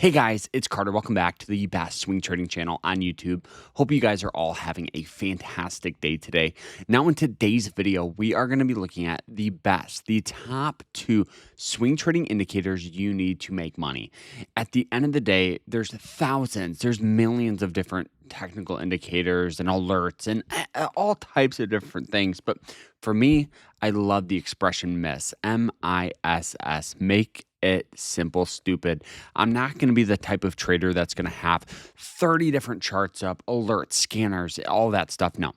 Hey guys, it's Carter. Welcome back to the best swing trading channel on YouTube. Hope you guys are all having a fantastic day today. Now, in today's video, we are going to be looking at the top two swing trading indicators you need to make money. At the end of the day, there's thousands, there's millions of different technical indicators and alerts and all types of different things. But for me, I love the expression MISS, MISS, make it simple, stupid. I'm not going to be the type of trader that's going to have 30 different charts up, alerts, scanners, all that stuff. No.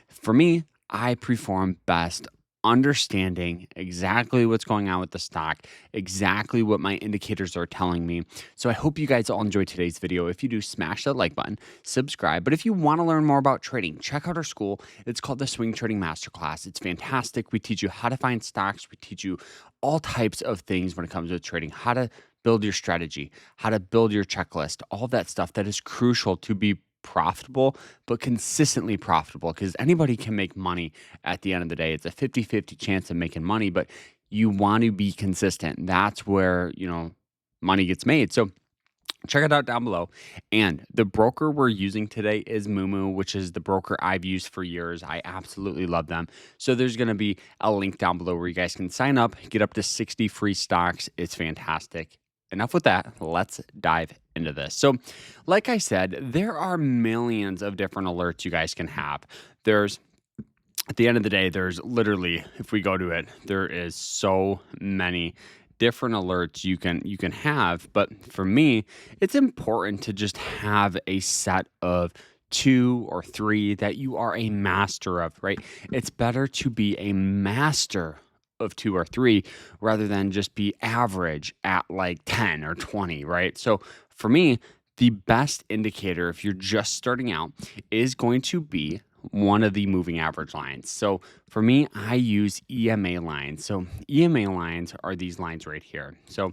For me, I perform best understanding exactly what's going on with the stock, exactly what my indicators are telling me. So I hope you guys all enjoyed today's video. If you do, smash that like button, subscribe. But if you want to learn more about trading, check out our school. It's called the Swing Trading Masterclass. It's fantastic. We teach you how to find stocks. We teach you all types of things when it comes to trading, how to build your strategy, how to build your checklist, all that stuff that is crucial to be profitable, but consistently profitable, because anybody can make money at the end of the day. It's a 50-50 chance of making money, but you want to be consistent. That's where, money gets made. So check it out down below. And the broker we're using today is Moomoo, which is the broker I've used for years. I absolutely love them. So there's going to be a link down below where you guys can sign up, get up to 60 free stocks. It's fantastic. Enough with that. Let's dive into this. So, like I said, there are millions of different alerts you guys can have. At the end of the day, there's literally, if we go to it, there is so many different alerts you can have. But for me, it's important to just have a set of 2 or 3 that you are a master of, right? It's better to be a master of 2 or 3 rather than just be average at like 10 or 20, right? So for me, the best indicator if you're just starting out is going to be one of the moving average lines. So for me, I use EMA lines. So EMA lines are these lines right here. So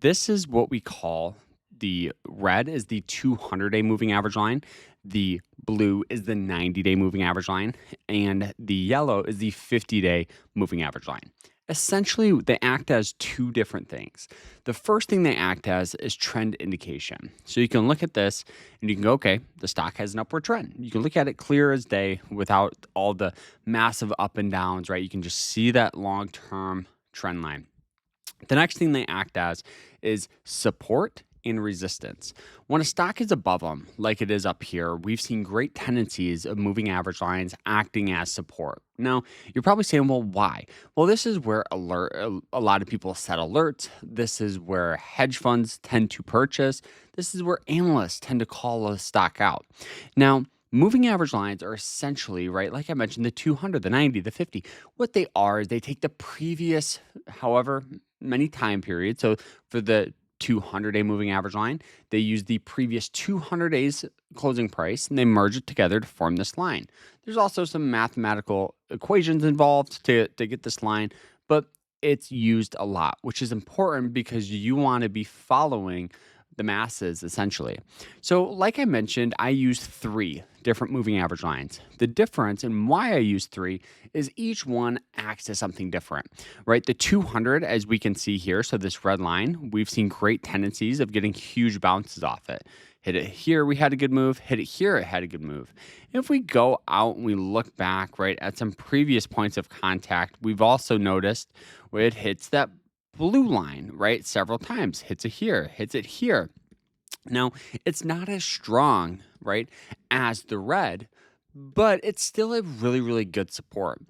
this is what we call the red is the 200-day moving average line. The blue is the 90-day moving average line. And the yellow is the 50-day moving average line. Essentially, they act as 2 different things. The first thing they act as is trend indication. So you can look at this and you can go, okay, the stock has an upward trend. You can look at it clear as day without all the massive up and downs, right? You can just see that long-term trend line. The next thing they act as is support and resistance. When a stock is above them, like it is up here, we've seen great tendencies of moving average lines acting as support. Now, you're probably saying, well, why? Well, this is where a lot of people set alerts. This is where hedge funds tend to purchase. This is where analysts tend to call a stock out. Now, moving average lines are essentially, right, like I mentioned, the 200, the 90, the 50. What they are is they take the previous, however many time periods. So for the 200-day moving average line, they use the previous 200 days closing price and they merge it together to form this line. There's also some mathematical equations involved to get this line, but it's used a lot, which is important because you want to be following the masses essentially. So like I mentioned, I use 3 different moving average lines. The difference and why I use 3 is each one acts as something different, right? The 200, as we can see here, so this red line, we've seen great tendencies of getting huge bounces off it. Hit it here, we had a good move. Hit it here, it had a good move. If we go out and we look back, right, at some previous points of contact, we've also noticed where it hits that blue line, right, several times. Hits it here, hits it here. Now, it's not as strong, right, as the red, but it's still a really, really good support.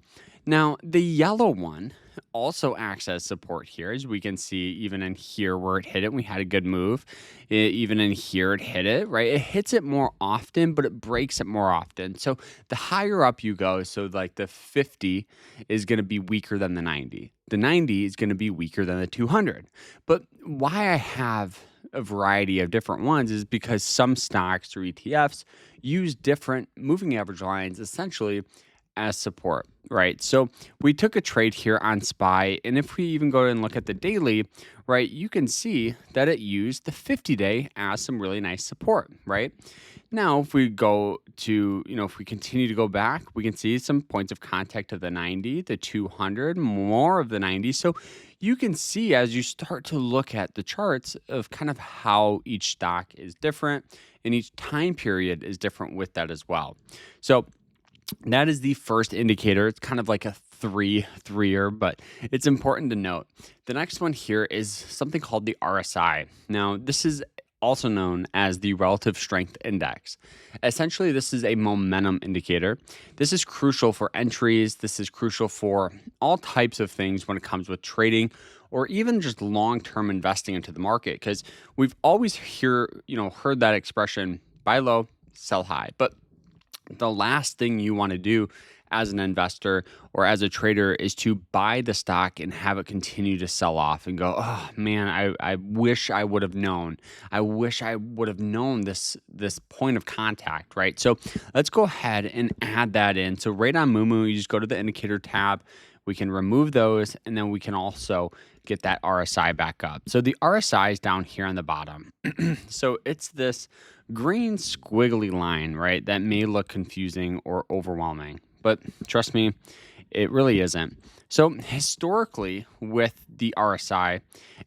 Now, the yellow one also acts as support here, as we can see even in here where it hit it, we had a good move. Even in here, it hit it, right? It hits it more often, but it breaks it more often. So the higher up you go, so like the 50 is going to be weaker than the 90. The 90 is going to be weaker than the 200. But why I have a variety of different ones is because some stocks or ETFs use different moving average lines essentially as support, right? So we took a trade here on SPY, and if we even go and look at the daily, right, you can see that it used the 50-day as some really nice support, right? Now, if we go to, if we continue to go back, we can see some points of contact of the 90, the 200, more of the 90. So you can see as you start to look at the charts of kind of how each stock is different and each time period is different with that as well. So that is the first indicator. It's kind of like a threer, but it's important to note. The next one here is something called the RSI. Now, this is also known as the relative strength index. Essentially, this is a momentum indicator. This is crucial for entries. This is crucial for all types of things when it comes with trading or even just long-term investing into the market, because we've always heard that expression, buy low, sell high. But the last thing you want to do as an investor or as a trader is to buy the stock and have it continue to sell off and go, oh man, I wish I would have known. I wish I would have known this point of contact, right? So let's go ahead and add that in. So right on Moomoo, you just go to the indicator tab. We can remove those, and then we can also get that RSI back up. So the RSI is down here on the bottom. So it's this green squiggly line, right? That may look confusing or overwhelming, but trust me, it really isn't. So historically with the RSI,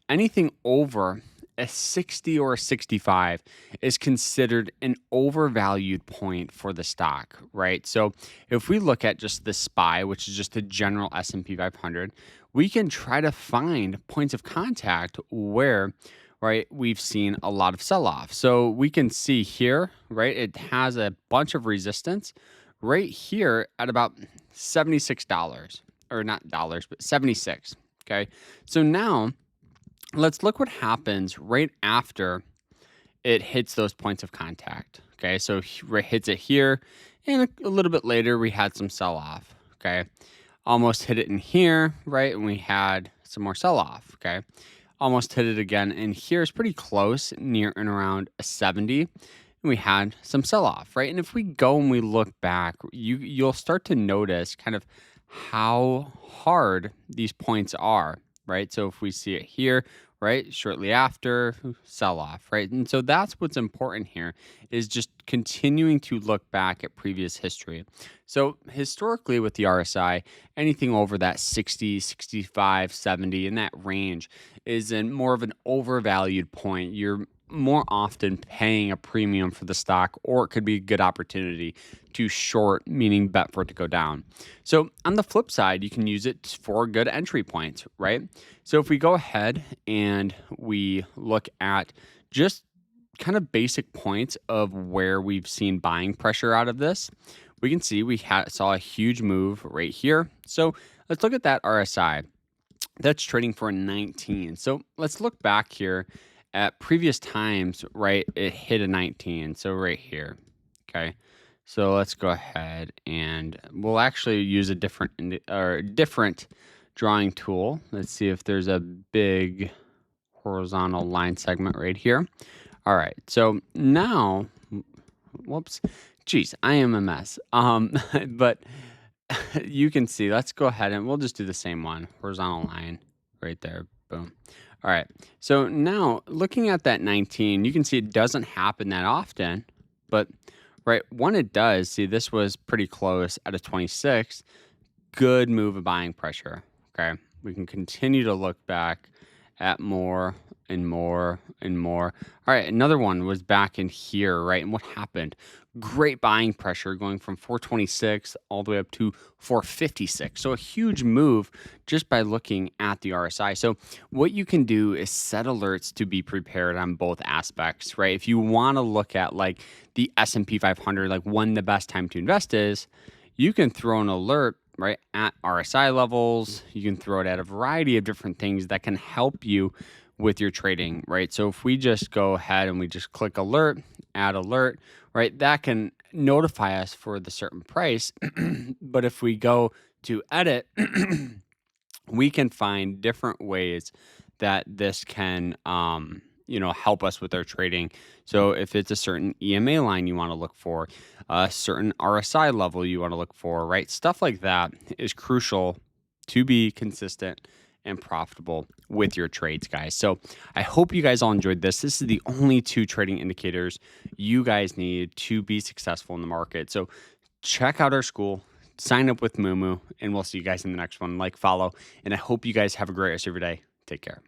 anything over a 60 or a 65 is considered an overvalued point for the stock, right? So if we look at just the SPY, which is just the general S&P 500, we can try to find points of contact where, right, we've seen a lot of sell-off. So we can see here, right, it has a bunch of resistance right here at about $76, or not dollars, but 76, okay? So now let's look what happens right after it hits those points of contact. Okay, so it hits it here, and a little bit later we had some sell off. Okay, almost hit it in here, right, and we had some more sell off. Okay, almost hit it again, and here's pretty close, near and around a 70. And we had some sell off, right? And if we go and we look back, you'll start to notice kind of how hard these points are, right? So if we see it here, right, shortly after, sell off, right? And so that's what's important here, is just continuing to look back at previous history. So historically with the RSI, anything over that 60, 65, 70 in that range is in more of an overvalued point. You're more often paying a premium for the stock, or it could be a good opportunity to short, meaning bet for it to go down. So on the flip side, you can use it for good entry points, right? So if we go ahead and we look at just kind of basic points of where we've seen buying pressure out of this, we can see we saw a huge move right here. So let's look at that RSI. That's trading for a 19. So let's look back here at previous times, right? It hit a 19. So right here. Okay. So let's go ahead and we'll actually use a different drawing tool. Let's see if there's a big horizontal line segment right here. All right. So now, whoops, geez, I am a mess. But you can see, let's go ahead and we'll just do the same one. Horizontal line right there. Boom. All right. So now looking at that 19, you can see it doesn't happen that often, but right when it does, see, this was pretty close at a 26. Good move of buying pressure. Okay. We can continue to look back at more and more and more. All right. Another one was back in here, right? And what happened? Great buying pressure going from 426 all the way up to 456. So a huge move just by looking at the RSI. So what you can do is set alerts to be prepared on both aspects, right? If you want to look at like the S&P 500, like when the best time to invest is, you can throw an alert right at RSI levels. You can throw it at a variety of different things that can help you with your trading, right? So if we just go ahead and we just click alert, add alert, right, that can notify us for the certain price. But if we go to edit, we can find different ways that this can help us with our trading. So if it's a certain EMA line you want to look for, a certain RSI level you want to look for, right? Stuff like that is crucial to be consistent and profitable with your trades, guys. So I hope you guys all enjoyed this. This is the only 2 trading indicators you guys need to be successful in the market. So check out our school, sign up with Mumu, and we'll see you guys in the next one. Like, follow, and I hope you guys have a great rest of your day. Take care.